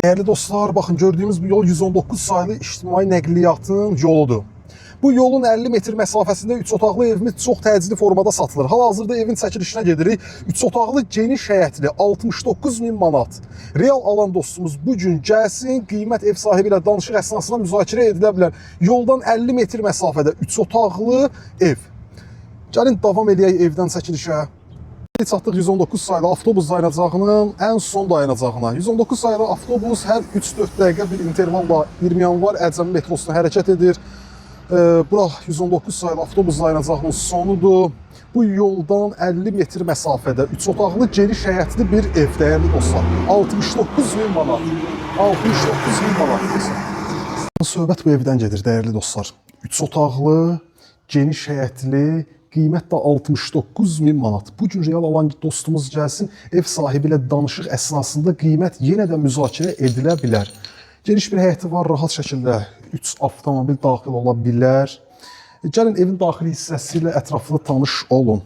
Değerli dostlar, bakın gördüğümüz bu yol 119 sayılı ictimai nəqliyyatın yoludur. Bu yolun 50 metr məsafəsində 3 otaqlı evimiz çox təcili formada satılır. Hal-hazırda evin çəkilişinə gedirik. 3 otaqlı geniş həyətli 69 min manat. Real alan dostumuz bu gün gəlsin, qiymət ev sahibi ilə danışıq əsnasında müzakirə edilə bilər. Yoldan 50 metr məsafədə 3 otaqlı ev. Gəlin davam edək evdən çəkilişə. Çatdıq 119 sayılı avtobus dayanacağının ən son dayanacağına. 119 sayılı avtobus hər 3-4 dəqiqə bir intervalla 20 yanvar Əcəmi metrosuna hərəkət edir. Bura 119 sayılı avtobus dayanacağının sonudur. Bu yoldan 50 metr məsafədə 3 otaqlı geniş həyətli bir ev, dəyərli dostlar. 69 min manat. 69 min manat. Söhbət bu evdən gedir, dəyərli dostlar. 3 otaqlı, geniş həyətli, qiymət də 69 min manat. Bu gün real alan dostumuz gəlsin, ev sahibi ilə danışıq əsnasında qiymət yenə də müzakirə edilə bilər. Geniş bir həyəti var, rahat şəkildə 3 avtomobil daxil ola bilər. Gəlin evin daxili hissəsi ilə ətraflı tanış olun.